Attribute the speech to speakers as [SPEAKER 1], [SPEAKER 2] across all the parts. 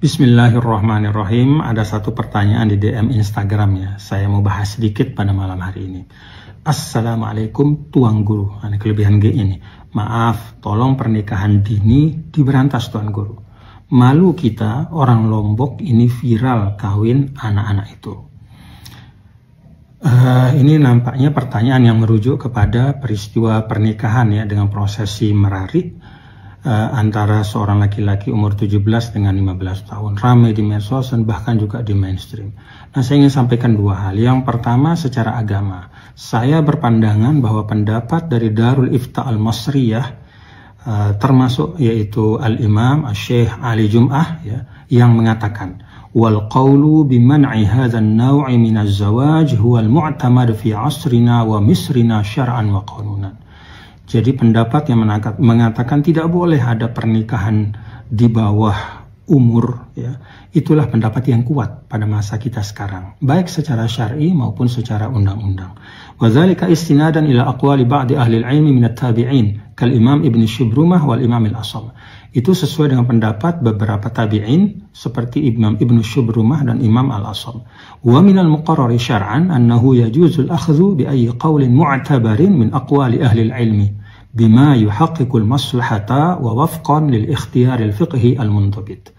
[SPEAKER 1] Bismillahirrahmanirrahim. Ada satu pertanyaan di DM Instagram ya. Saya mau bahas sedikit pada malam hari ini. Assalamualaikum Tuan Guru. Ini kelebihan G ini. Maaf, tolong pernikahan dini diberantas Tuan Guru. Malu kita orang Lombok ini viral kawin anak-anak itu. Ini nampaknya pertanyaan yang merujuk kepada peristiwa pernikahan ya, dengan prosesi merari antara seorang laki-laki umur 17 dengan 15 tahun. Ramai di medsos dan bahkan juga di mainstream. Nah, saya ingin sampaikan dua hal. Yang pertama, secara agama. Saya berpandangan bahwa pendapat dari Darul Ifta Al-Masriyah, termasuk yaitu Al-Imam Syekh Ali Jum'ah ya, yang mengatakan wal qawlu biman'i hadzan naw'i minaz zawaj huwal mu'tamad fi asrina wa misrina syar'an wa qanunan. Jadi pendapat yang mengatakan tidak boleh ada pernikahan di bawah umur ya, itulah pendapat yang kuat pada masa kita sekarang, baik secara syar'i maupun secara undang-undang. Wa dzalika istinadan ila aqwali ba'di ahli al-'ilmi min at-tabi'in kal Imam Ibn Shubrumah wal Imam Al-Asam. Itu sesuai dengan pendapat beberapa tabi'in seperti Imam Ibn Shubrumah dan Imam Al-Asam. Wa min al-muqarrari syar'an annahu yajuzu al-akhdhu bi ayyi qawlin mu'tabarin min aqwali ahli al-'ilmi bima yuhaqqiqul maslahata wa wafqan lil ikhtiyaril fiqhi al-muntabit.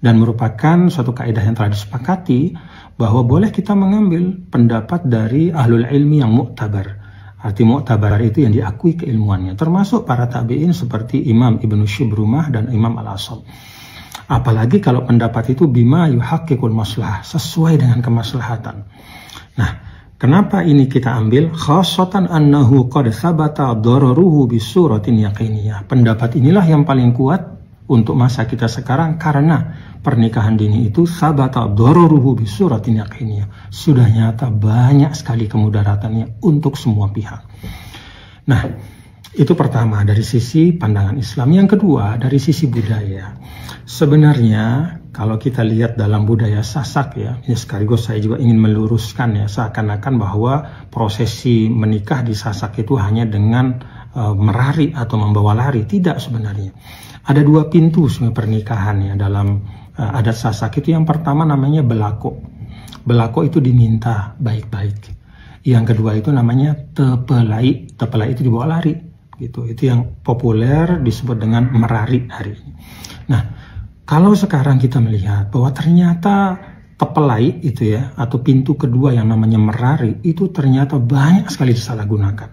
[SPEAKER 1] Dan merupakan suatu kaidah yang telah disepakati bahwa boleh kita mengambil pendapat dari ahlul ilmi yang mu'tabar. Arti mu'tabar itu yang diakui keilmuannya, termasuk para tabi'in seperti Imam Ibn Shubrumah dan Imam Al-Asam. Apalagi kalau pendapat itu bima yuhaqqiqul maslahah, sesuai dengan kemaslahatan. Nah, kenapa ini kita ambil? Khasatan annahu qad sabata dararuhu bisuratin yaqiniyah. Pendapat inilah yang paling kuat untuk masa kita sekarang karena pernikahan dini itu sabata dararuhu bisuratin yaqiniyah. Sudah nyata banyak sekali kemudaratannya untuk semua pihak. Nah, itu pertama dari sisi pandangan Islam. Yang kedua dari sisi budaya. Sebenarnya kalau kita lihat dalam budaya Sasak ya, ini sekaligus saya juga ingin meluruskan ya, seakan-akan bahwa prosesi menikah di Sasak itu hanya dengan merari atau membawa lari. Tidak sebenarnya. Ada dua pintu sebenarnya pernikahan ya dalam adat Sasak itu. Yang pertama namanya belako. Belako itu diminta baik-baik. Yang kedua itu namanya tepelai. Tepelai itu dibawa lari. Gitu. Itu yang populer disebut dengan merari hari ini. Nah, kalau sekarang kita melihat bahwa ternyata tepelai itu ya, atau pintu kedua yang namanya merari, itu ternyata banyak sekali disalahgunakan.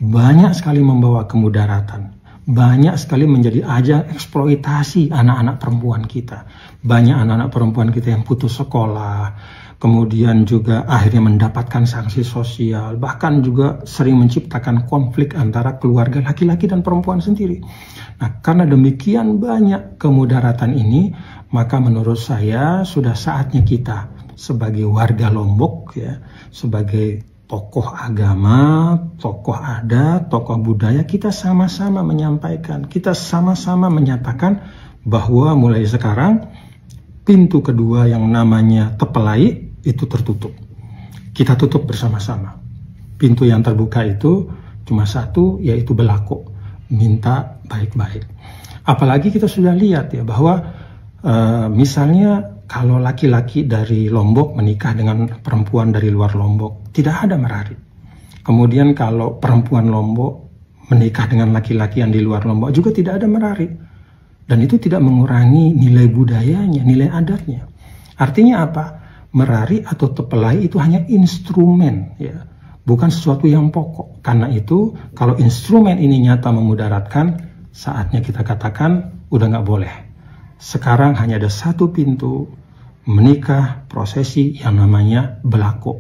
[SPEAKER 1] Banyak sekali membawa kemudaratan. Banyak sekali menjadi ajang eksploitasi anak-anak perempuan kita. Banyak anak-anak perempuan kita yang putus sekolah, kemudian juga akhirnya mendapatkan sanksi sosial, bahkan juga sering menciptakan konflik antara keluarga laki-laki dan perempuan sendiri. Nah, karena demikian banyak kemudaratan ini, maka menurut saya sudah saatnya kita sebagai warga Lombok ya, sebagai tokoh agama, tokoh adat, tokoh budaya, kita sama-sama menyampaikan, kita sama-sama menyatakan bahwa mulai sekarang pintu kedua yang namanya tepelai itu tertutup. Kita tutup bersama-sama. Pintu yang terbuka itu cuma satu, yaitu belako, minta baik-baik. Apalagi kita sudah lihat ya bahwa misalnya kalau laki-laki dari Lombok menikah dengan perempuan dari luar Lombok, tidak ada merari. Kemudian kalau perempuan Lombok menikah dengan laki-laki yang di luar Lombok juga tidak ada merari. Dan itu tidak mengurangi nilai budayanya, nilai adatnya. Artinya apa? Merari atau tepelai itu hanya instrumen, ya, bukan sesuatu yang pokok. Karena itu, kalau instrumen ini nyata memudaratkan, saatnya kita katakan udah nggak boleh. Sekarang hanya ada satu pintu menikah prosesi yang namanya belako.